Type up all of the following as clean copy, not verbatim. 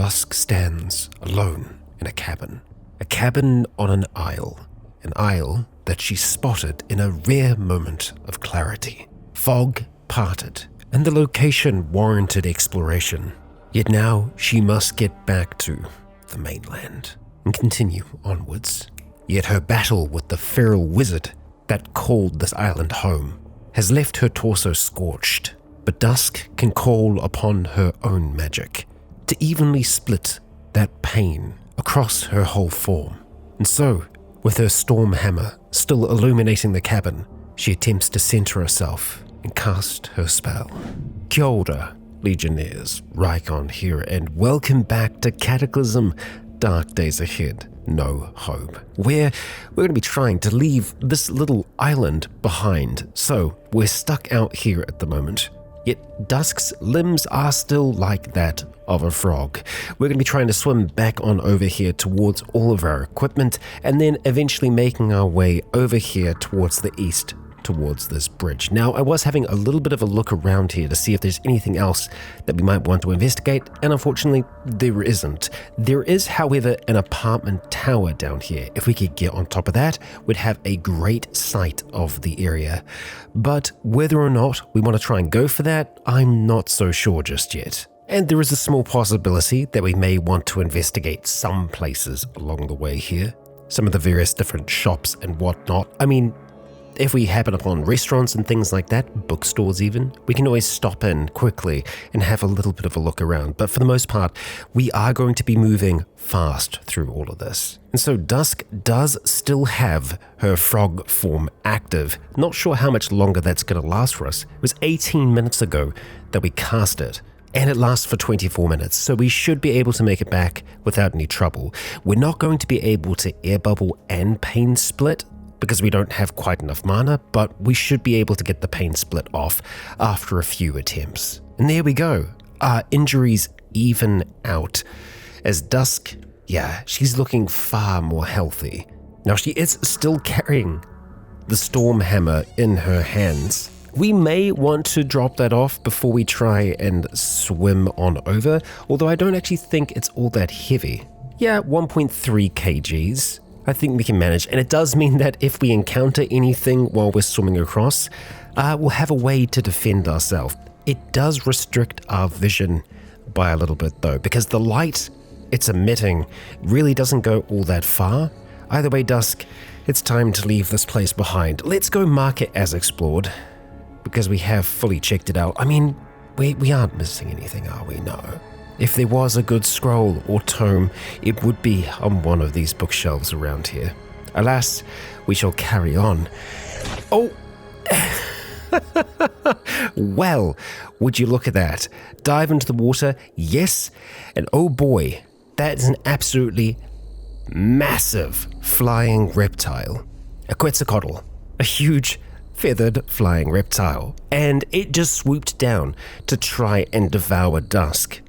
Dusk stands alone in a cabin on an isle that she spotted in a rare moment of clarity. Fog parted, and the location warranted exploration. Yet now she must get back to the mainland and continue onwards. Yet her battle with the feral wizard that called this island home has left her torso scorched, but Dusk can call upon her own magic to evenly split that pain across her whole form. And so, with her storm hammer still illuminating the cabin, she attempts to center herself and cast her spell. Kia ora, Legionnaires, Rycon here, and welcome back to Cataclysm, Dark Days Ahead, No Hope, where we're going to be trying to leave this little island behind. So we're stuck out here at the moment, yet Dusk's limbs are still like that of a frog. We're going to be trying to swim back on over here towards all of our equipment, and then eventually making our way over here towards the east, towards this bridge. Now, I was having a little bit of a look around here to see if there's anything else that we might want to investigate, and unfortunately, there isn't. There is, however, an apartment tower down here. If we could get on top of that, we'd have a great sight of the area. But whether or not we want to try and go for that, I'm not so sure just yet. And there is a small possibility that we may want to investigate some places along the way here. Some of the various different shops and whatnot. I mean, if we happen upon restaurants and things like that, bookstores even, we can always stop in quickly and have a little bit of a look around. But for the most part, we are going to be moving fast through all of this. And so Dusk does still have her frog form active. Not sure how much longer that's going to last for us. It was 18 minutes ago that we cast it, and it lasts for 24 minutes, so we should be able to make it back without any trouble. We're not going to be able to air bubble and pain split, because we don't have quite enough mana, but we should be able to get the pain split off after a few attempts. And there we go. Our injuries even out. As Dusk, she's looking far more healthy. Now she is still carrying the storm hammer in her hands. We may want to drop that off before we try and swim on over, although I don't actually think it's all that heavy. 1.3 kgs. I think we can manage, and it does mean that if we encounter anything while we're swimming across, we'll have a way to defend ourselves. It does restrict our vision by a little bit though, because the light it's emitting really doesn't go all that far. Either way, Dusk, it's time to leave this place behind. Let's go mark it as explored, because we have fully checked it out. I mean, we aren't missing anything, are we? No. If there was a good scroll or tome, it would be on one of these bookshelves around here. Alas, we shall carry on. Oh! Well, would you look at that? Dive into the water, yes, and oh boy, that is an absolutely massive flying reptile. A Quetzalcoatl, a huge feathered flying reptile, and it just swooped down to try and devour Dusk.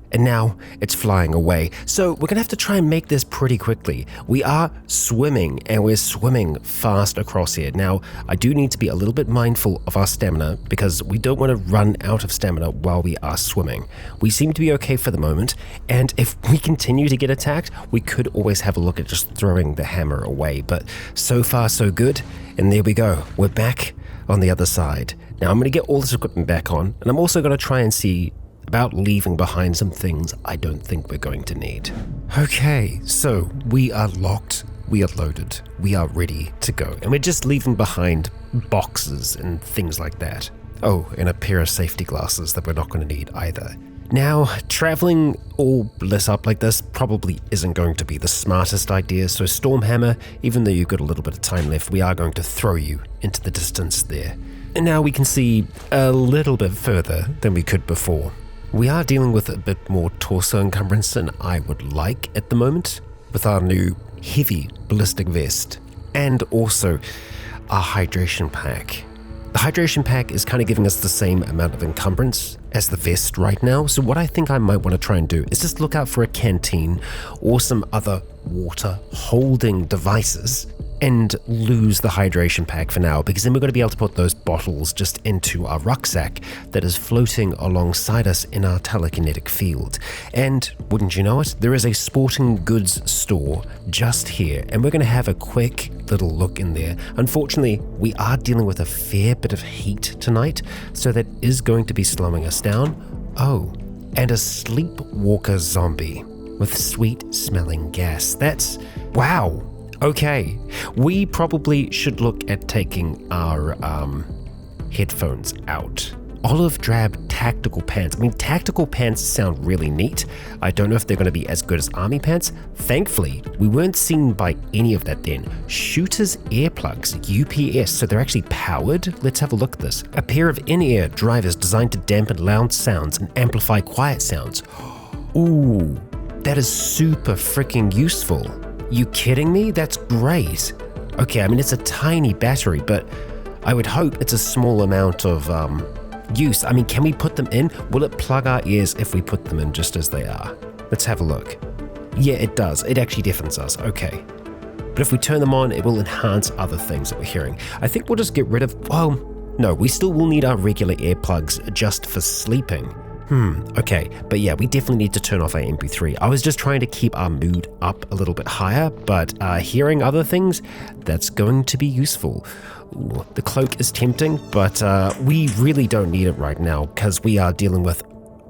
And now it's flying away. So we're going to have to try and make this pretty quickly. We are swimming, and we're swimming fast across here. Now, I do need to be a little bit mindful of our stamina, because we don't want to run out of stamina while we are swimming. We seem to be okay for the moment, and if we continue to get attacked, we could always have a look at just throwing the hammer away. But so far, so good. And there we go. We're back on the other side. Now, I'm going to get all this equipment back on, and I'm also going to try and see about leaving behind some things I don't think we're going to need. Okay, so we are locked, we are loaded, we are ready to go, and we're just leaving behind boxes and things like that. Oh, and a pair of safety glasses that we're not going to need either. Now, traveling all lit up like this probably isn't going to be the smartest idea, so Stormhammer, even though you've got a little bit of time left, we are going to throw you into the distance there. And now we can see a little bit further than we could before. We are dealing with a bit more torso encumbrance than I would like at the moment, with our new heavy ballistic vest, and also our hydration pack. The hydration pack is kind of giving us the same amount of encumbrance as the vest right now, so what I think I might want to try and do is just look out for a canteen or some other water holding devices and lose the hydration pack for now, because then we're going to be able to put those bottles just into our rucksack that is floating alongside us in our telekinetic field. And wouldn't you know it, there is a sporting goods store just here, and we're going to have a quick little look in there. Unfortunately, we are dealing with a fair bit of heat tonight, so that is going to be slowing us down. Oh, and a sleepwalker zombie with sweet smelling gas. That's, wow. Okay, we probably should look at taking our headphones out. Olive drab tactical pants. I mean, tactical pants sound really neat. I don't know if they're going to be as good as army pants. Thankfully, we weren't seen by any of that then. Shooter's earplugs, UPS, so they're actually powered? Let's have a look at this. A pair of in-ear drivers designed to dampen loud sounds and amplify quiet sounds. Ooh, that is super freaking useful. You kidding me? That's great. Okay, I mean, it's a tiny battery, but I would hope it's a small amount of use. I mean, can we put them in? Will it plug our ears if we put them in just as they are? Let's have a look. Yeah, it does. It actually deafens us. Okay. But if we turn them on, it will enhance other things that we're hearing. I think we'll just get rid of, well, no, we still will need our regular earplugs just for sleeping. Okay, but yeah, we definitely need to turn off our MP3. I was just trying to keep our mood up a little bit higher, but hearing other things, that's going to be useful. Ooh, the cloak is tempting, but we really don't need it right now because we are dealing with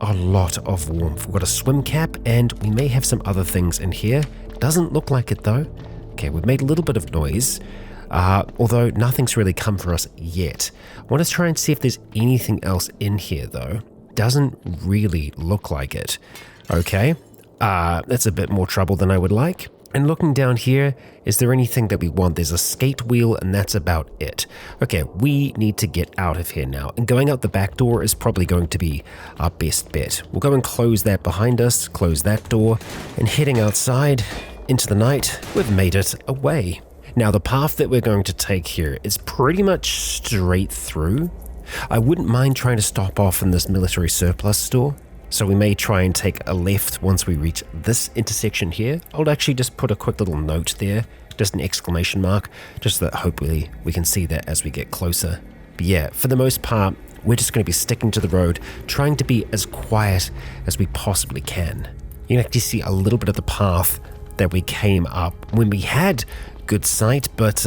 a lot of warmth. We've got a swim cap, and we may have some other things in here. Doesn't look like it though. Okay, we've made a little bit of noise, although nothing's really come for us yet. I want to try and see if there's anything else in here though. Doesn't really look like it. Okay, that's a bit more trouble than I would like. And looking down here, is there anything that we want? There's a skate wheel, and that's about it. Okay, we need to get out of here now, and going out the back door is probably going to be our best bet. We'll go and close that behind us, close that door, and heading outside into the night, we've made it away. Now, the path that we're going to take here is pretty much straight through. I wouldn't mind trying to stop off in this military surplus store, so we may try and take a left once we reach this intersection here. I'll actually just put a quick little note there, just an exclamation mark, just so that hopefully we can see that as we get closer. But yeah, for the most part, we're just going to be sticking to the road, trying to be as quiet as we possibly can. You can actually see a little bit of the path that we came up when we had good sight, but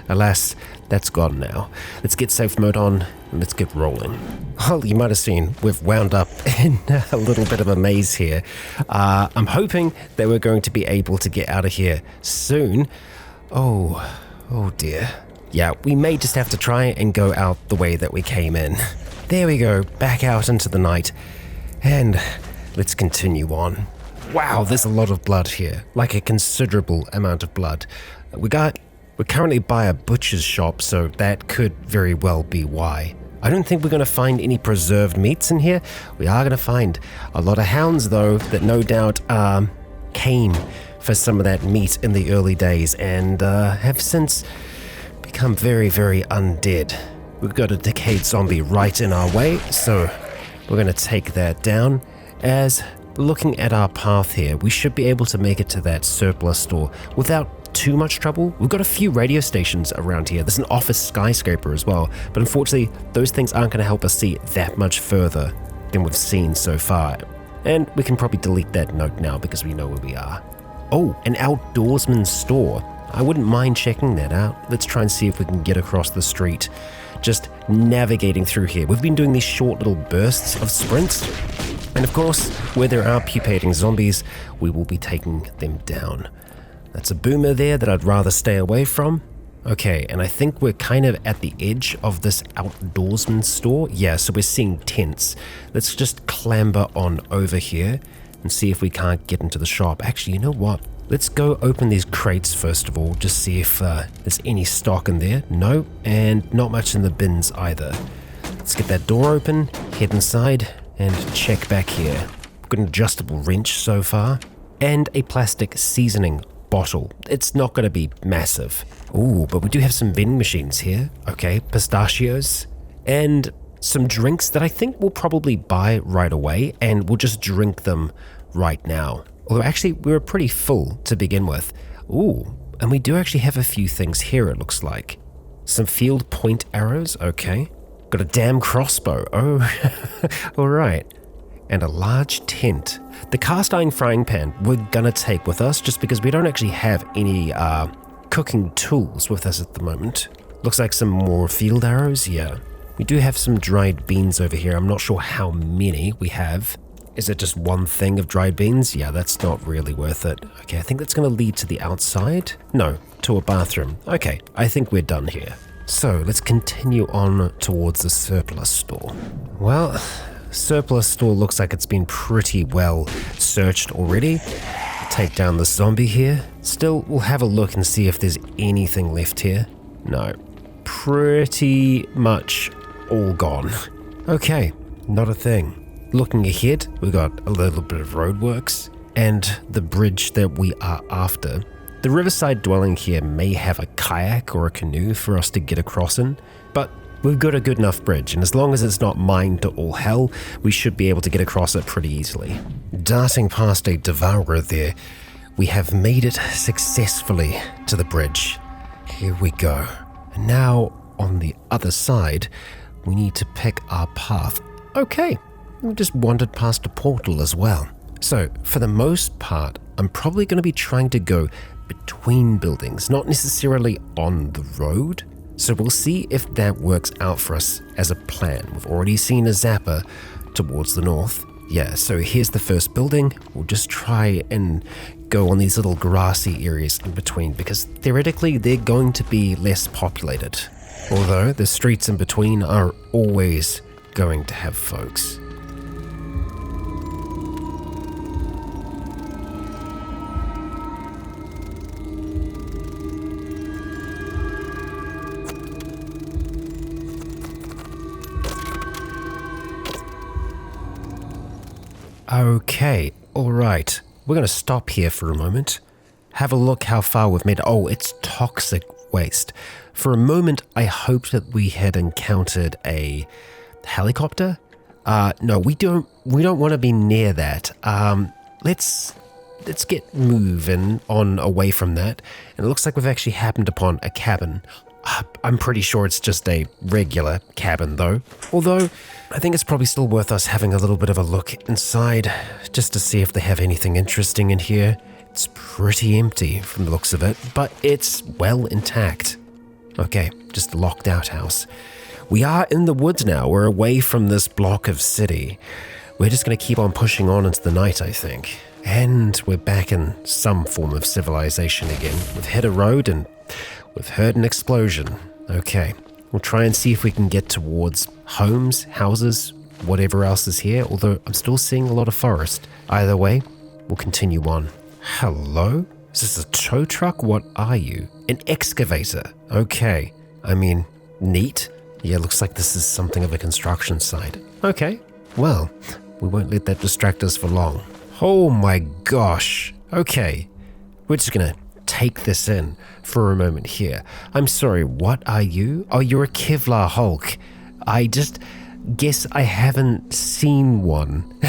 alas, that's gone now. Let's get safe mode on and let's get rolling. Well, you might have seen we've wound up in a little bit of a maze here. I'm hoping that we're going to be able to get out of here soon. Oh dear. Yeah, we may just have to try and go out the way that we came in. There we go, back out into the night. And let's continue on. Wow, there's a lot of blood here, like a considerable amount of blood. We're currently by a butcher's shop, so that could very well be why. I don't think we're going to find any preserved meats in here. We are going to find a lot of hounds, though, that no doubt came for some of that meat in the early days and have since become very, very undead. We've got a decayed zombie right in our way, so we're going to take that down. As looking at our path here, we should be able to make it to that surplus store without too much trouble. We've got a few radio stations around here. There's an office skyscraper as well, but unfortunately those things aren't going to help us see that much further than we've seen so far. And we can probably delete that note now because we know where we are. Oh, an outdoorsman store. I wouldn't mind checking that out. Let's try and see if we can get across the street. Just navigating through here. We've been doing these short little bursts of sprints. And of course, where there are pupating zombies, we will be taking them down. That's a boomer there that I'd rather stay away from. Okay, and I think we're kind of at the edge of this outdoorsman store. Yeah, so we're seeing tents. Let's just clamber on over here and see if we can't get into the shop. Actually, you know what? Let's go open these crates first of all, just see if there's any stock in there. No, and not much in the bins either. Let's get that door open, head inside, and check back here. We've got an adjustable wrench so far, and a plastic seasoning bottle. It's not going to be massive. Ooh, but we do have some vending machines here. Okay, pistachios, and some drinks that I think we'll probably buy right away, and we'll just drink them right now. Although actually, we were pretty full to begin with. Ooh, and we do actually have a few things here, it looks like. Some field point arrows, okay. Got a damn crossbow, oh, alright. And a large tent. The cast iron frying pan we're gonna take with us just because we don't actually have any cooking tools with us at the moment. Looks like some more field arrows, yeah. We do have some dried beans over here. I'm not sure how many we have. Is it just one thing of dried beans? Yeah, that's not really worth it. Okay, I think that's gonna lead to the outside. No, to a bathroom. Okay, I think we're done here. So let's continue on towards the surplus store. Well, surplus store looks like it's been pretty well searched already. Take down the zombie here. Still, we'll have a look and see if there's anything left here. No, pretty much all gone. Okay, not a thing. Looking ahead, we got a little bit of roadworks and the bridge that we are after. The riverside dwelling here may have a kayak or a canoe for us to get across in, but we've got a good enough bridge, and as long as it's not mined to all hell, we should be able to get across it pretty easily. Darting past a devourer there, we have made it successfully to the bridge. Here we go. And now, on the other side, we need to pick our path. Okay, we just wandered past a portal as well. So, for the most part, I'm probably going to be trying to go between buildings, not necessarily on the road. So we'll see if that works out for us as a plan. We've already seen a zapper towards the north. Yeah, so here's the first building. We'll just try and go on these little grassy areas in between because theoretically they're going to be less populated. Although the streets in between are always going to have folks. Okay, alright. We're going to stop here for a moment. Have a look how far we've made. Oh, it's toxic waste. For a moment, I hoped that we had encountered a helicopter. No, we don't want to be near that. Let's get moving on away from that. And it looks like we've actually happened upon a cabin. I'm pretty sure it's just a regular cabin though. Although, I think it's probably still worth us having a little bit of a look inside, just to see if they have anything interesting in here. It's pretty empty from the looks of it, but it's well intact. Okay, just a locked out house. We are in the woods now. We're away from this block of city. We're just going to keep on pushing on into the night, I think. And we're back in some form of civilization again. We've hit a road and we've heard an explosion. Okay, we'll try and see if we can get towards homes, houses, whatever else is here, although I'm still seeing a lot of forest. Either way, we'll continue on. Hello? Is this a tow truck? What are you? An excavator. Okay. I mean, neat. Yeah, looks like this is something of a construction site. Okay. Well, we won't let that distract us for long. Oh my gosh. Okay. We're just gonna take this in for a moment here. I'm sorry, what are you? Oh, you're a Kevlar Hulk. I just guess I haven't seen one.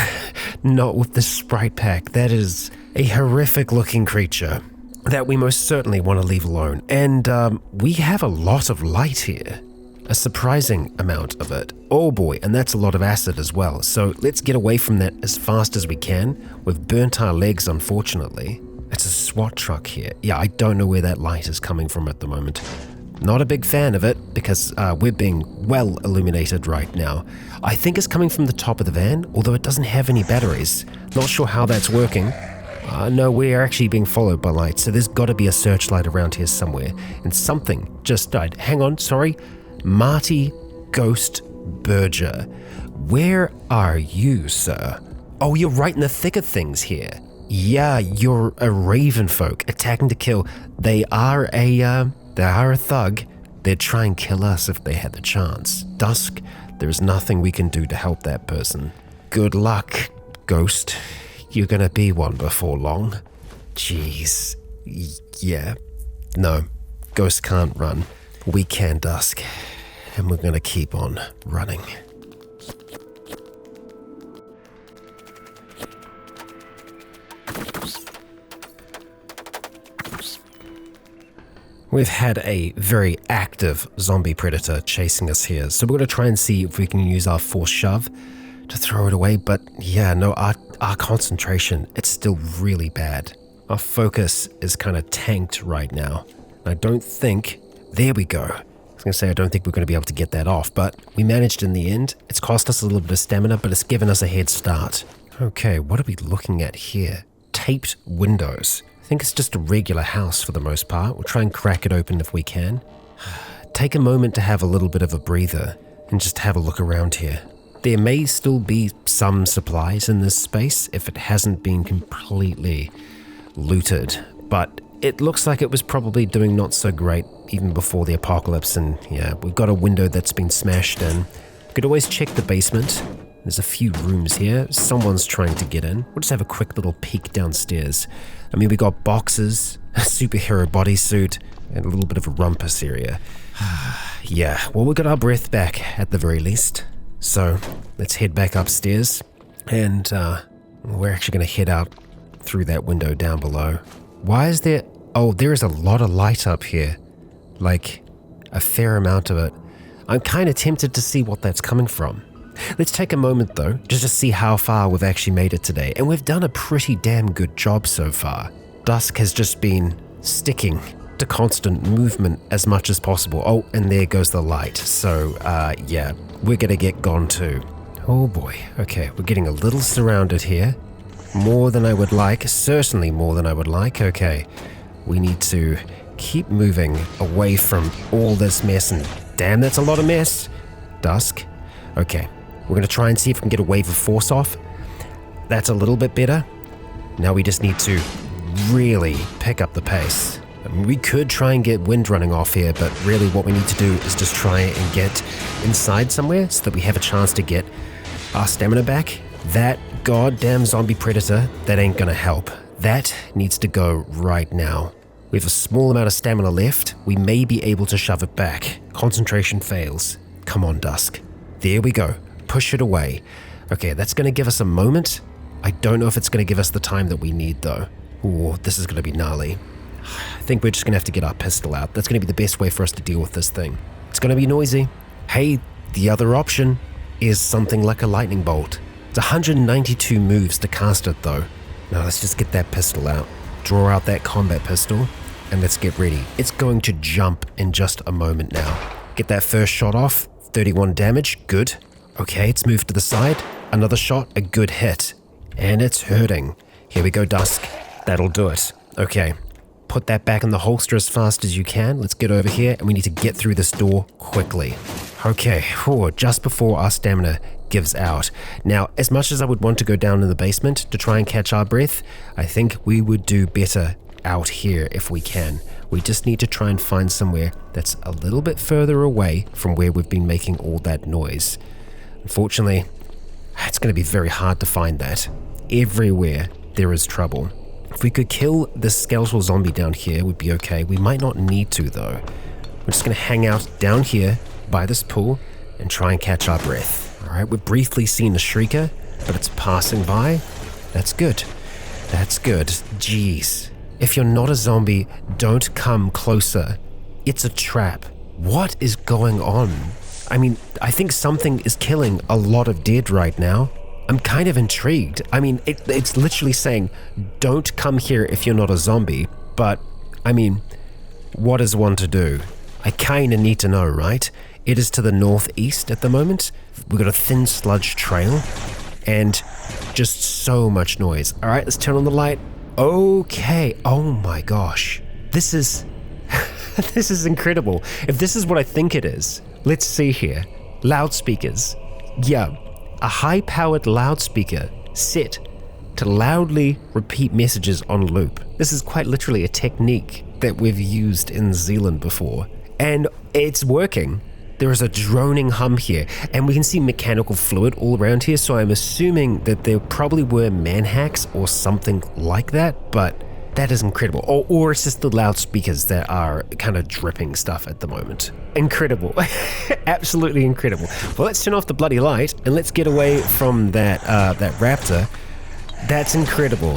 Not with the sprite pack. That is a horrific looking creature that we most certainly want to leave alone. And we have a lot of light here. A surprising amount of it. Oh boy, and that's a lot of acid as well. So let's get away from that as fast as we can. We've burnt our legs, unfortunately. It's a SWAT truck here. Yeah, I don't know where that light is coming from at the moment. Not a big fan of it because we're being well illuminated right now. I think it's coming from the top of the van, although it doesn't have any batteries. Not sure how that's working. No, we are actually being followed by lights, so there's got to be a searchlight around here somewhere. And something just died. Hang on, sorry. Marty Ghost Berger. Where are you, sir? Oh, you're right in the thick of things here. Yeah, you're a raven folk attacking to kill. They are a thug. They'd try and kill us if they had the chance. Dusk, there's nothing we can do to help that person. Good luck, Ghost. You're gonna be one before long. Jeez. Yeah. No, Ghost can't run. We can, Dusk. And we're gonna keep on running. We've had a very active zombie predator chasing us here, so we're going to try and see if we can use our force shove to throw it away, but yeah, no, our concentration, it's still really bad. Our focus is kind of tanked right now. I don't think, there we go. I was going to say I don't think we're going to be able to get that off, but we managed in the end. It's cost us a little bit of stamina, but it's given us a head start. Okay, what are we looking at here? Taped windows. I think it's just a regular house for the most part. We'll try and crack it open if we can. Take a moment to have a little bit of a breather and just have a look around here. There may still be some supplies in this space if it hasn't been completely looted, but it looks like it was probably doing not so great even before the apocalypse, and yeah, we've got a window that's been smashed in. We could always check the basement. There's a few rooms here. Someone's trying to get in. We'll just have a quick little peek downstairs. I mean, we got boxes, a superhero bodysuit, and a little bit of a rumpus area. Yeah, well, we got our breath back at the very least. So let's head back upstairs, and we're actually going to head out through that window down below. Why is there... Oh, there is a lot of light up here. Like, a fair amount of it. I'm kind of tempted to see what that's coming from. Let's take a moment though, just to see how far we've actually made it today, and we've done a pretty damn good job so far. Dusk has just been sticking to constant movement as much as possible. Oh, and there goes the light. So, yeah, we're gonna get gone too. Oh boy, okay, we're getting a little surrounded here. More than I would like, certainly more than I would like. Okay, we need to keep moving away from all this mess, and damn, that's a lot of mess. Dusk, okay. We're going to try and see if we can get a wave of force off. That's a little bit better. Now we just need to really pick up the pace. I mean, we could try and get wind running off here, but really what we need to do is just try and get inside somewhere so that we have a chance to get our stamina back. That goddamn zombie predator, that ain't going to help. That needs to go right now. We have a small amount of stamina left. We may be able to shove it back. Concentration fails. Come on, Dusk. There we go. Push it away. Okay, that's going to give us a moment. I don't know if it's going to give us the time that we need, though. Ooh, this is going to be gnarly. I think we're just going to have to get our pistol out. That's going to be the best way for us to deal with this thing. It's going to be noisy. Hey, the other option is something like a lightning bolt. It's 192 moves to cast it, though. Now, let's just get that pistol out. Draw out that combat pistol, and let's get ready. It's going to jump in just a moment now. Get that first shot off. 31 damage. Good. Okay, it's moved to the side. Another shot, a good hit. And it's hurting. Here we go, Dusk. That'll do it. Okay, put that back in the holster as fast as you can. Let's get over here, and we need to get through this door quickly. Okay, just before our stamina gives out. Now, as much as I would want to go down in the basement to try and catch our breath, I think we would do better out here if we can. We just need to try and find somewhere that's a little bit further away from where we've been making all that noise. Unfortunately, it's going to be very hard to find that. Everywhere there is trouble. If we could kill this skeletal zombie down here, we'd be okay. We might not need to, though. We're just going to hang out down here by this pool and try and catch our breath. All right, we've briefly seen the shrieker, but it's passing by. That's good. That's good. Jeez. If you're not a zombie, don't come closer. It's a trap. What is going on? I mean, I think something is killing a lot of dead right now. I'm kind of intrigued. I mean, it's literally saying, don't come here if you're not a zombie. But, I mean, what is one to do? I kind of need to know, right? It is to the northeast at the moment. We've got a thin sludge trail and just so much noise. All right, let's turn on the light. Okay. Oh my gosh. This is... this is incredible. If this is what I think it is... Let's see here. Loudspeakers. Yeah, a high-powered loudspeaker set to loudly repeat messages on loop. This is quite literally a technique that we've used in New Zealand before. And it's working. There is a droning hum here, and we can see mechanical fluid all around here, so I'm assuming that there probably were manhacks or something like that, but that is incredible. Or it's just the loudspeakers that are kind of dripping stuff at the moment. Incredible. Absolutely incredible. Well, let's turn off the bloody light and let's get away from that raptor. That's incredible.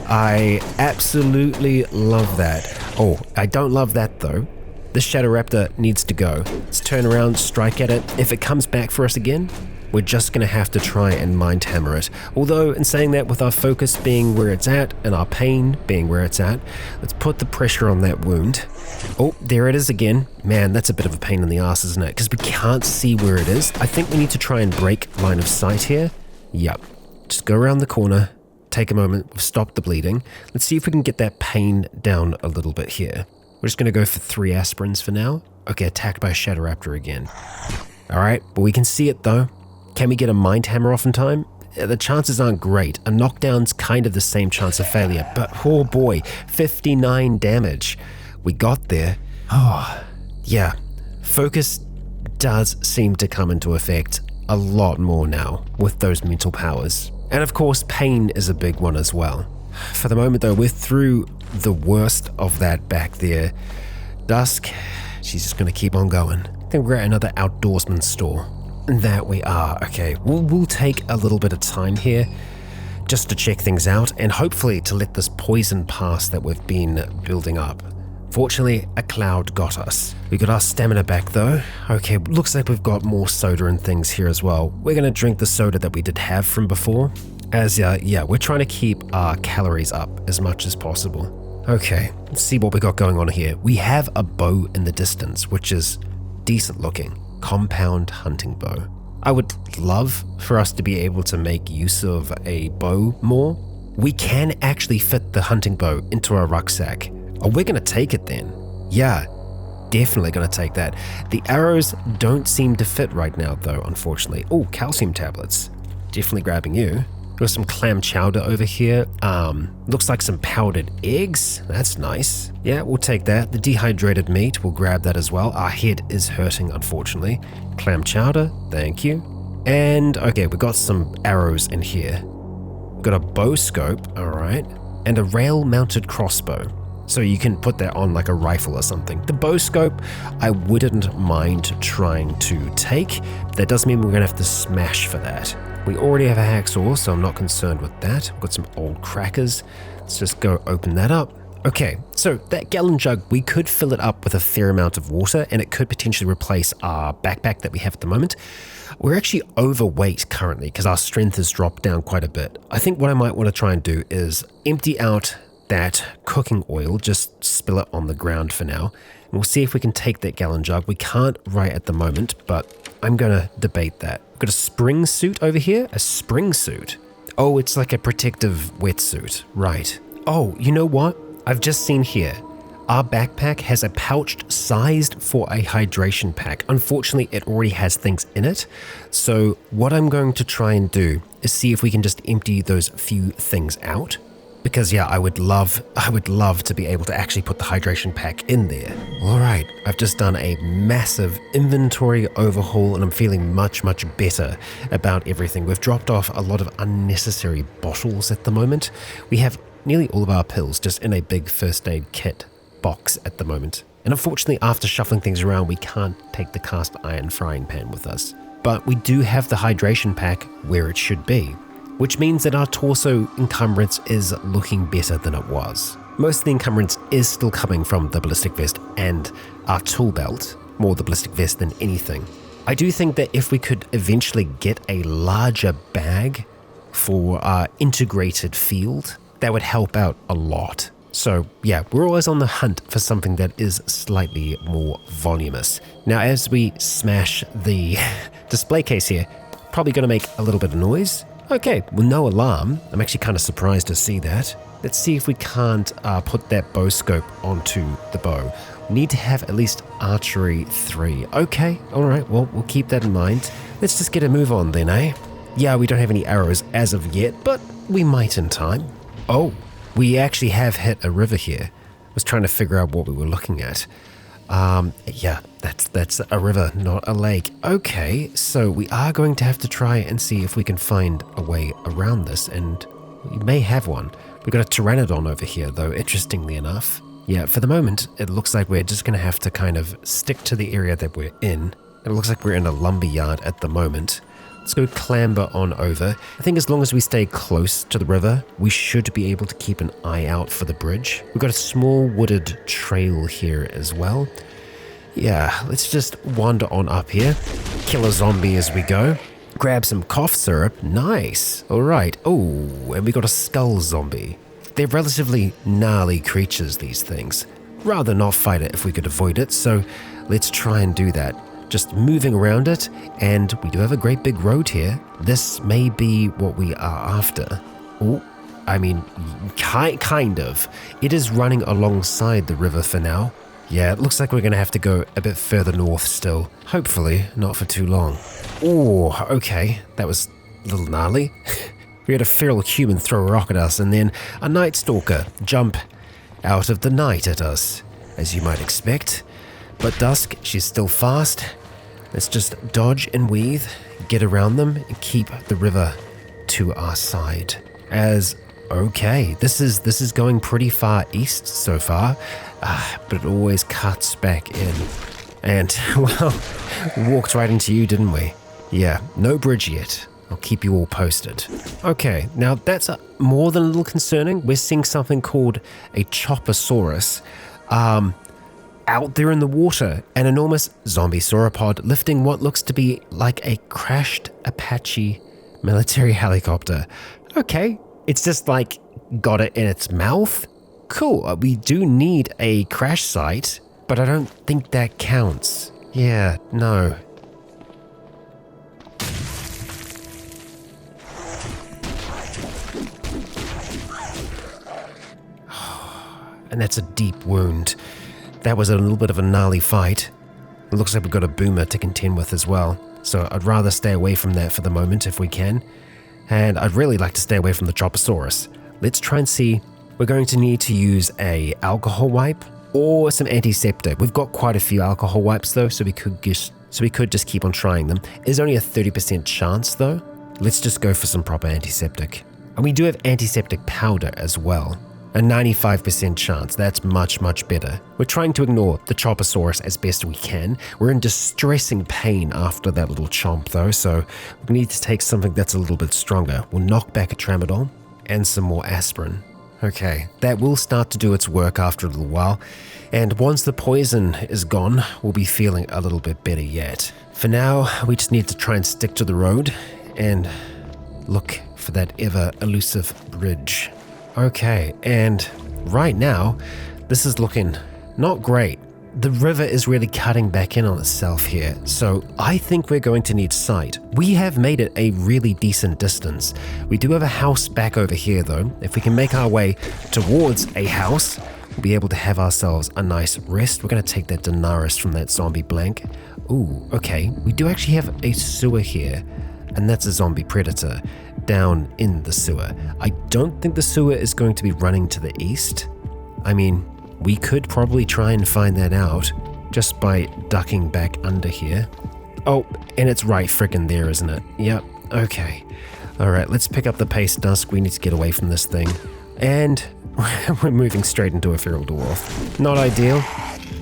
I absolutely love that. Oh, I don't love that though. This Shadow Raptor needs to go. Let's turn around, strike at it. If it comes back for us again, we're just gonna have to try and mind hammer it. Although, in saying that, with our focus being where it's at and our pain being where it's at, let's put the pressure on that wound. Oh, there it is again. Man, that's a bit of a pain in the ass, isn't it? Because we can't see where it is. I think we need to try and break line of sight here. Yep. Just go around the corner, take a moment, we've stopped the bleeding. Let's see if we can get that pain down a little bit here. We're just gonna go for 3 aspirins for now. Okay, attacked by a Shadow Raptor again. Alright, but we can see it though. Can we get a mind hammer off in time? The chances aren't great. A knockdown's kind of the same chance of failure, but oh boy, 59 damage. We got there. Oh, yeah. Focus does seem to come into effect a lot more now with those mental powers. And of course, pain is a big one as well. For the moment though, we're through the worst of that back there. Dusk, she's just gonna keep on going. I think we're at another outdoorsman store. That we are. Okay, we'll take a little bit of time here just to check things out and hopefully to let this poison pass that we've been building up. Fortunately, a cloud got us. We got our stamina back though. Okay, looks like we've got more soda and things here as well. We're gonna drink the soda that we did have from before, as yeah, we're trying to keep our calories up as much as possible. Okay, let's see what we got going on here. We have a bow in the distance, which is decent looking. Compound hunting bow. I would love for us to be able to make use of a bow more. We can actually fit the hunting bow into our rucksack. Oh, we're gonna take it then. Yeah, definitely gonna take that. The arrows don't seem to fit right now though, unfortunately. Oh, calcium tablets. Definitely grabbing you. Got some clam chowder over here. Looks like some powdered eggs. That's nice. Yeah, we'll take that. The dehydrated meat, we'll grab that as well. Our head is hurting, unfortunately. Clam chowder, thank you. And okay, we got some arrows in here. We've got a bow scope, all right, and a rail-mounted crossbow. So you can put that on like a rifle or something. The bow scope, I wouldn't mind trying to take. That does mean we're gonna have to smash for that. We already have a hacksaw, so I'm not concerned with that. We've got some old crackers. Let's just go open that up. Okay, so that gallon jug, we could fill it up with a fair amount of water and it could potentially replace our backpack that we have at the moment. We're actually overweight currently because our strength has dropped down quite a bit. I think what I might want to try and do is empty out that cooking oil, just spill it on the ground for now. And we'll see if we can take that gallon jug. We can't right at the moment, but I'm gonna debate that. We've got a spring suit over here, a spring suit. Oh, it's like a protective wetsuit, right. Oh, you know what? I've just seen here. Our backpack has a pouch sized for a hydration pack. Unfortunately, it already has things in it. So what I'm going to try and do is see if we can just empty those few things out. Because yeah, I would love to be able to actually put the hydration pack in there. All right, I've just done a massive inventory overhaul and I'm feeling much, much better about everything. We've dropped off a lot of unnecessary bottles at the moment. We have nearly all of our pills just in a big first aid kit box at the moment. And unfortunately, after shuffling things around, we can't take the cast iron frying pan with us. But we do have the hydration pack where it should be, which means that our torso encumbrance is looking better than it was. Most of the encumbrance is still coming from the ballistic vest and our tool belt, more the ballistic vest than anything. I do think that if we could eventually get a larger bag for our integrated field, that would help out a lot. So yeah, we're always on the hunt for something that is slightly more voluminous. Now as we smash the display case here, probably going to make a little bit of noise. Okay, well, no alarm. I'm actually kind of surprised to see that. Let's see if we can't put that bow scope onto the bow. We need to have at least archery 3. Okay, all right, well, we'll keep that in mind. Let's just get a move on then, eh? Yeah, we don't have any arrows as of yet, but we might in time. Oh, we actually have hit a river here. I was trying to figure out what we were looking at. Yeah, that's a river, not a lake. Okay, so we are going to have to try and see if we can find a way around this, and we may have one. We've got a pteranodon over here, though, interestingly enough. Yeah, for the moment, it looks like we're just going to have to kind of stick to the area that we're in. It looks like we're in a lumber yard at the moment. Let's go clamber on over. I think as long as we stay close to the river, we should be able to keep an eye out for the bridge. We've got a small wooded trail here as well. Yeah, let's just wander on up here, kill a zombie as we go, grab some cough syrup, nice, alright. Oh, and we got a skull zombie. They're relatively gnarly creatures, these things. Rather not fight it if we could avoid it, so let's try and do that. Just moving around it, and we do have a great big road here. This may be what we are after. Oh, I mean, kind of. It is running alongside the river for now. Yeah, it looks like we're going to have to go a bit further north still. Hopefully, not for too long. Oh, okay. That was a little gnarly. We had a feral human throw a rock at us, and then a night stalker jump out of the night at us, as you might expect. But Dusk, she's still fast. Let's just dodge and weave, get around them, and keep the river to our side. Okay, this is going pretty far east so far, but it always cuts back in. And, well, we walked right into you, didn't we? Yeah, no bridge yet. I'll keep you all posted. Okay, now that's more than a little concerning. We're seeing something called a Choppersaurus out there in the water. An enormous zombie sauropod lifting what looks to be like a crashed Apache military helicopter. Okay, it's just like got it in its mouth. Cool, we do need a crash site, but I don't think that counts. Yeah, no. And that's a deep wound. That was a little bit of a gnarly fight. It looks like we've got a boomer to contend with as well, so I'd rather stay away from that for the moment if we can. And I'd really like to stay away from the Choppersaurus. Let's try and see. We're going to need to use a alcohol wipe or some antiseptic. We've got quite a few alcohol wipes though, so we could just keep on trying them. There's only a 30% chance though. Let's just go for some proper antiseptic. And we do have antiseptic powder as well. A 95% chance. That's much, much better. We're trying to ignore the Choppersaurus as best we can. We're in distressing pain after that little chomp though, so we need to take something that's a little bit stronger. We'll knock back a tramadol and some more aspirin. Okay, that will start to do its work after a little while, and once the poison is gone, we'll be feeling a little bit better yet. For now, we just need to try and stick to the road and look for that ever elusive bridge. Okay, and right now, this is looking not great. The river is really cutting back in on itself here, so I think we're going to need sight. We have made it a really decent distance. We do have a house back over here though. If we can make our way towards a house, we'll be able to have ourselves a nice rest. We're going to take that Daenerys from that zombie blank. Ooh, okay, we do actually have a sewer here, and that's a zombie predator down in the sewer. I don't think the sewer is going to be running to the east. I mean, we could probably try and find that out just by ducking back under here. Oh, and it's right frickin' there, isn't it? Yep, okay. Alright, let's pick up the pace, Dusk. We need to get away from this thing. And we're moving straight into a feral dwarf. Not ideal.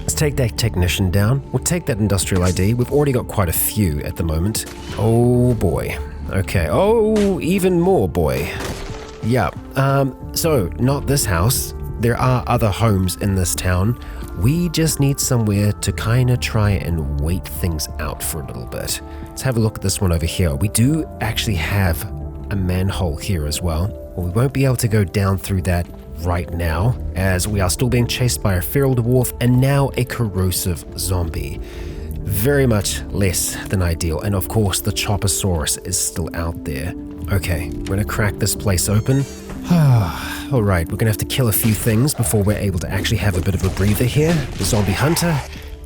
Let's take that technician down. We'll take that industrial ID. We've already got quite a few at the moment. Oh boy. Okay, oh, even more boy. Yeah, so not this house. There are other homes in this town. We just need somewhere to kind of try and wait things out for a little bit. Let's have a look at this one over here. We do actually have a manhole here as well. Well, we won't be able to go down through that right now, as we are still being chased by a feral dwarf and now a corrosive zombie. Very much less than ideal, and of course the Choppersaurus is still out there. Okay, we're gonna crack this place open. Alright, we're gonna have to kill a few things before we're able to actually have a bit of a breather here. The zombie hunter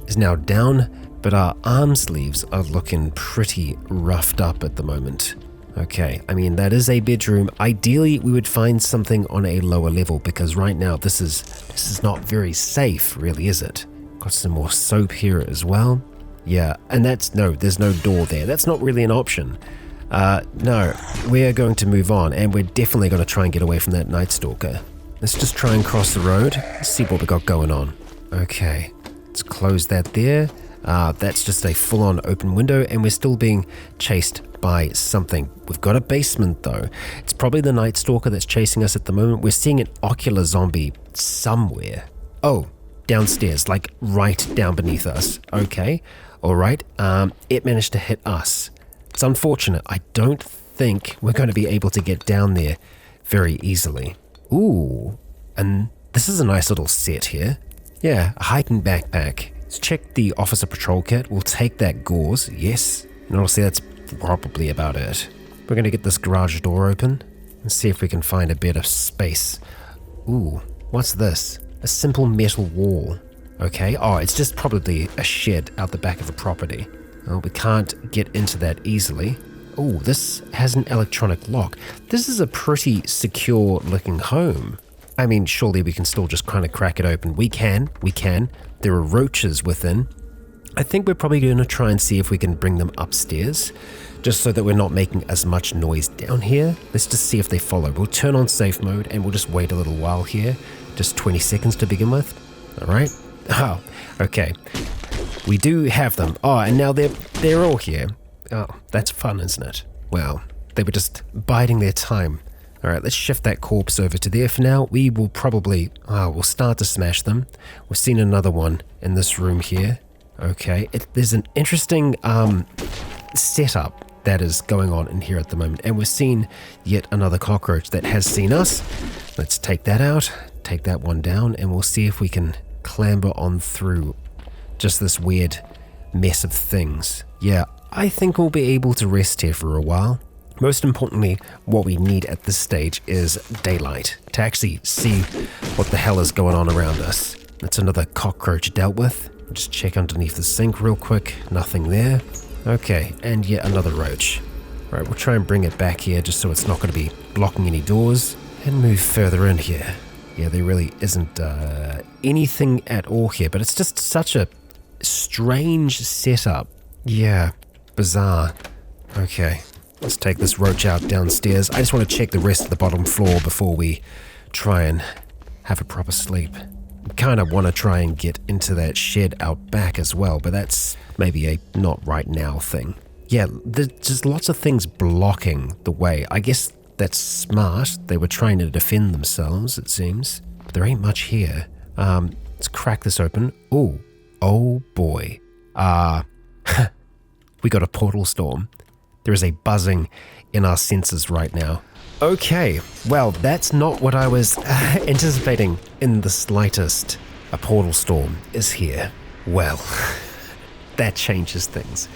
is now down, but our arm sleeves are looking pretty roughed up at the moment. Okay, I mean, that is a bedroom. Ideally, we would find something on a lower level, because right now this is not very safe, really, is it? Got some more soap here as well. Yeah, and there's no door there. That's not really an option. No, we're going to move on, and we're definitely going to try and get away from that Night Stalker. Let's just try and cross the road, see what we got going on. Okay, let's close that there. That's just a full-on open window, and we're still being chased by something. We've got a basement, though. It's probably the Night Stalker that's chasing us at the moment. We're seeing an ocular zombie somewhere. Oh, downstairs, like right down beneath us. Okay, all right. It managed to hit us. It's unfortunate. I don't think we're going to be able to get down there very easily. Ooh, and this is a nice little set here. Yeah, a hiking backpack. Let's check the officer patrol kit. We'll take that gauze, yes. And honestly, that's probably about it. We're going to get this garage door open and see if we can find a bit of space. Ooh, what's this? A simple metal wall. Okay, oh, it's just probably a shed out the back of a property. Oh, we can't get into that easily. Oh, this has an electronic lock. This is a pretty secure looking home. I mean, surely we can still just kind of crack it open. We can. There are roaches within. I think we're probably going to try and see if we can bring them upstairs, just so that we're not making as much noise down here. Let's just see if they follow. We'll turn on safe mode and we'll just wait a little while here. Just 20 seconds to begin with. All right. Oh, okay. We do have them. Oh, and now they're all here. Oh, that's fun, isn't it? Well, they were just biding their time. All right, let's shift that corpse over to there for now. We will probably, we'll start to smash them. We've seen another one in this room here. Okay, there's an interesting setup that is going on in here at the moment. And we've seen yet another cockroach that has seen us. Let's take that out, take that one down, and we'll see if we can clamber on through just this weird mess of things. Yeah, I think we'll be able to rest here for a while. Most importantly, what we need at this stage is daylight to actually see what the hell is going on around us. That's another cockroach dealt with. We'll just check underneath the sink real quick. Nothing there. Okay, and yet another roach. All right, we'll try and bring it back here just so it's not going to be blocking any doors. And move further in here. Yeah, there really isn't anything at all here, but it's just such a strange setup. Yeah, bizarre. Okay. Let's take this roach out downstairs. I just want to check the rest of the bottom floor before we try and have a proper sleep. Kind of want to try and get into that shed out back as well, but that's maybe a not right now thing. Yeah, there's just lots of things blocking the way. I guess that's smart. They were trying to defend themselves, it seems. But there ain't much here. Let's crack this open. Ooh, oh boy. We got a portal storm. There is a buzzing in our senses right now. Okay, well, that's not what I was anticipating in the slightest. A portal storm is here. Well, that changes things.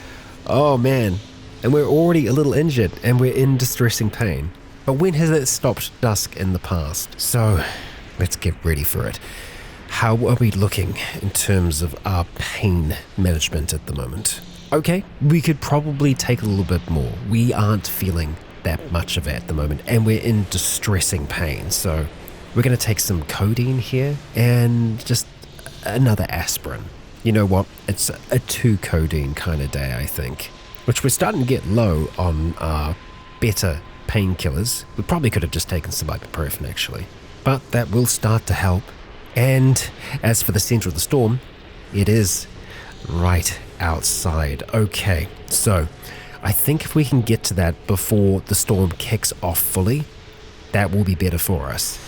Oh man, and we're already a little injured and we're in distressing pain. But when has it stopped Dusk in the past? So, let's get ready for it. How are we looking in terms of our pain management at the moment? Okay, we could probably take a little bit more. We aren't feeling that much of it at the moment, and we're in distressing pain. So we're going to take some codeine here and just another aspirin. You know what? It's a 2 codeine kind of day, I think, which we're starting to get low on better painkillers. We probably could have just taken some ibuprofen, actually, but that will start to help. And as for the center of the storm, it is right outside. Okay, so I think if we can get to that before the storm kicks off fully, that will be better for us.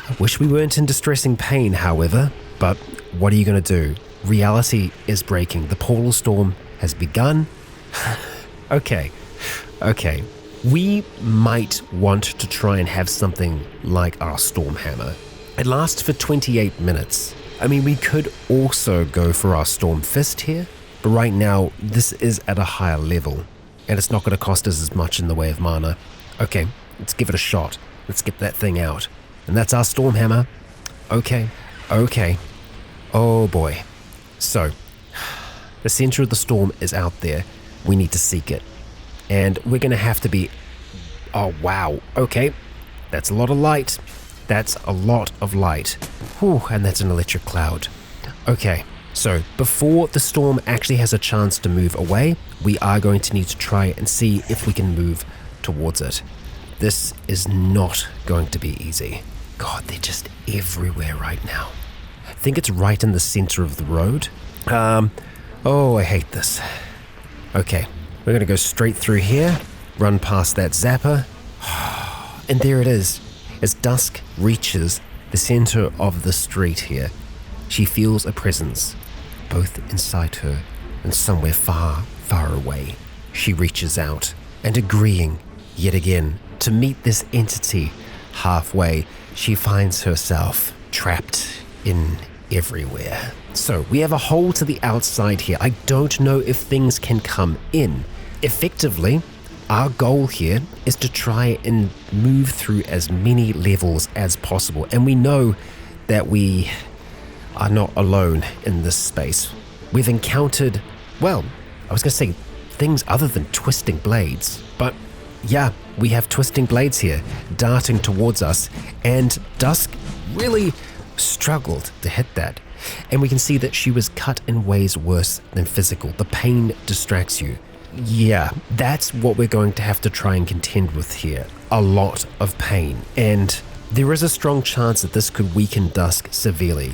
I wish we weren't in distressing pain, however, but what are you going to do? Reality is breaking. The portal storm has begun. Okay. We might want to try and have something like our storm hammer. It lasts for 28 minutes. I mean, we could also go for our storm fist here, but right now this is at a higher level and it's not going to cost us as much in the way of mana. Okay, let's give it a shot. Let's get that thing out. And that's our storm hammer. Okay. Oh boy. So, the center of the storm is out there. We need to seek it. And we're going to have to be... Oh, wow. Okay. That's a lot of light. That's a lot of light. Whew, and that's an electric cloud. Okay, so before the storm actually has a chance to move away, we are going to need to try and see if we can move towards it. This is not going to be easy. God, they're just everywhere right now. I think it's right in the center of the road. Oh, I hate this. Okay, we're gonna go straight through here, run past that zapper, and there it is. As Dusk reaches the center of the street here, She feels a presence, both inside her and somewhere far, far away. She reaches out and, agreeing yet again to meet this entity halfway, she finds herself trapped in everywhere. So we have a hole to the outside here. I don't know if things can come in. Effectively, our goal here is to try and move through as many levels as possible. And we know that we are not alone in this space. We've encountered, well, I was going to say things other than twisting blades, but yeah, we have twisting blades here darting towards us, and Dusk really struggled to hit that. And we can see that she was cut in ways worse than physical. The pain distracts you. Yeah, that's what we're going to have to try and contend with here. A lot of pain, and there is a strong chance that this could weaken Dusk severely.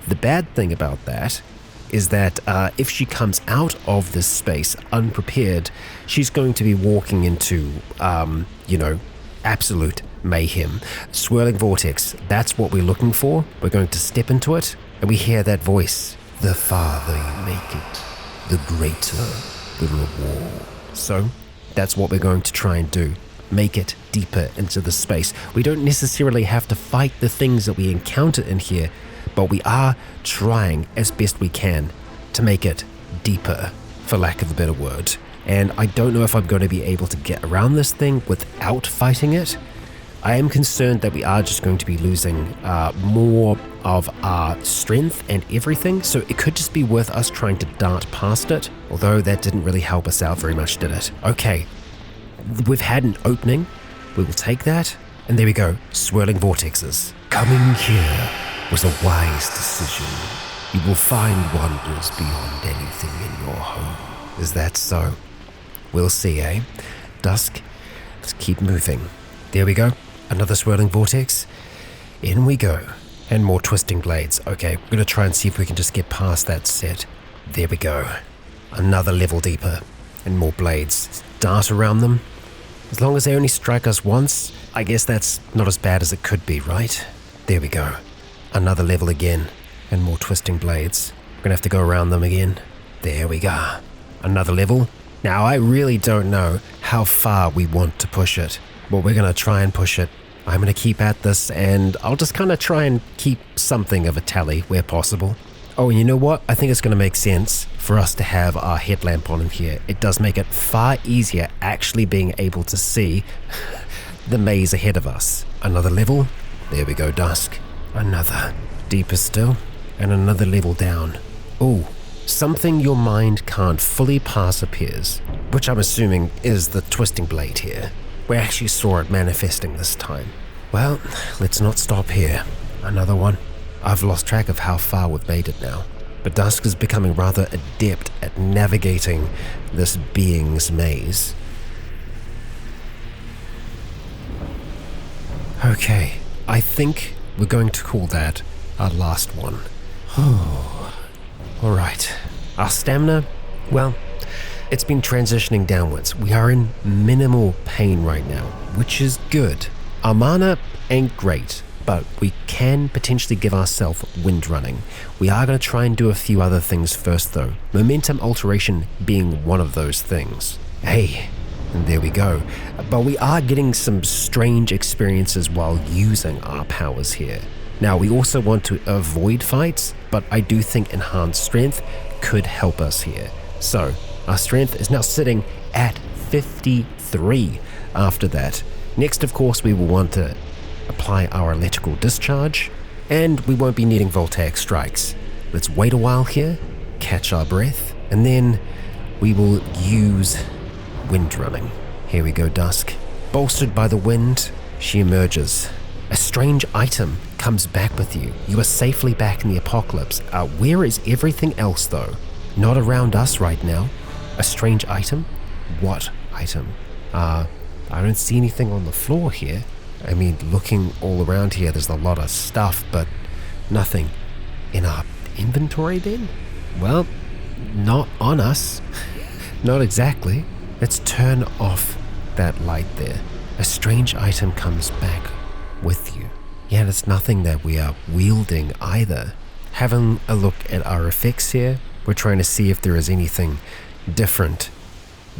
The bad thing about that is that if she comes out of this space unprepared, she's going to be walking into, absolute mayhem. Swirling vortex, that's what we're looking for. We're going to step into it, and we hear that voice. The farther you make it, the greater the reward. So that's what we're going to try and do. Make it deeper into the space. We don't necessarily have to fight the things that we encounter in here, but we are trying as best we can to make it deeper, for lack of a better word. And I don't know if I'm going to be able to get around this thing without fighting it. I am concerned that we are just going to be losing more of our strength and everything, so it could just be worth us trying to dart past it, although that didn't really help us out very much, did it? Okay, we've had an opening. We will take that, and there we go, swirling vortexes. Coming here was a wise decision. You will find wonders beyond anything in your home. Is that so? We'll see, eh? Dusk, let's keep moving. There we go. Another swirling vortex. In we go. And more twisting blades. Okay, we're going to try and see if we can just get past that set. There we go. Another level deeper. And more blades. Dart around them. As long as they only strike us once, I guess that's not as bad as it could be, right? There we go. Another level again. And more twisting blades. We're going to have to go around them again. There we go. Another level. Now, I really don't know how far we want to push it. But we're going to try and push it. I'm going to keep at this, and I'll just kind of try and keep something of a tally where possible. Oh, and you know what? I think it's going to make sense for us to have our headlamp on in here. It does make it far easier actually being able to see the maze ahead of us. Another level. There we go, Dusk. Another. Deeper still. And another level down. Oh, something your mind can't fully pass appears, which I'm assuming is the twisting blade here. We actually saw it manifesting this time. Well, let's not stop here. Another one. I've lost track of how far we've made it now. But Dusk is becoming rather adept at navigating this being's maze. Okay, I think we're going to call that our last one. Alright, our stamina, well, it's been transitioning downwards. We are in minimal pain right now, which is good. Our mana ain't great, but we can potentially give ourselves wind running. We are going to try and do a few other things first though, momentum alteration being one of those things. Hey, and there we go. But we are getting some strange experiences while using our powers here. Now, we also want to avoid fights, but I do think enhanced strength could help us here. So, our strength is now sitting at 53 after that. Next, of course, we will want to apply our electrical discharge, and we won't be needing voltaic strikes. Let's wait a while here, catch our breath, and then we will use wind running. Here we go, Dusk. Bolstered by the wind, she emerges. A strange item comes back with you. You are safely back in the apocalypse. Where is everything else, though? Not around us right now. A strange item? What item? I don't see anything on the floor here. I mean, looking all around here, there's a lot of stuff, but nothing in our inventory then? Well, not on us. Not exactly. Let's turn off that light there. A strange item comes back with you. Yeah, it's nothing that we are wielding either. having a look at our effects here. We're trying to see if there is anything different.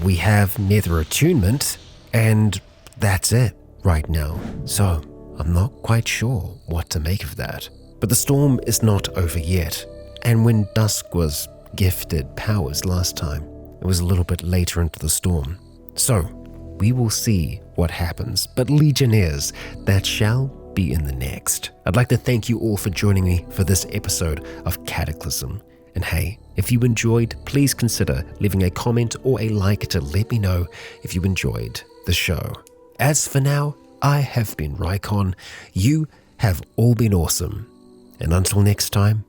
We have nether attunement, and that's it right now. So I'm not quite sure what to make of that. But the storm is not over yet. And when Dusk was gifted powers last time, it was a little bit later into the storm. So we will see what happens. But Legionnaires, that shall be in the next. I'd like to thank you all for joining me for this episode of Cataclysm. And hey, if you enjoyed, please consider leaving a comment or a like to let me know if you enjoyed the show. As for now, I have been Rycon. You have all been awesome. And until next time,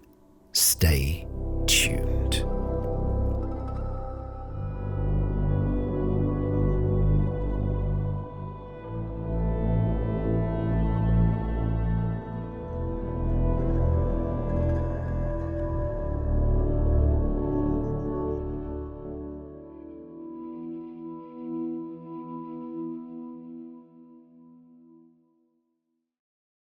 stay tuned.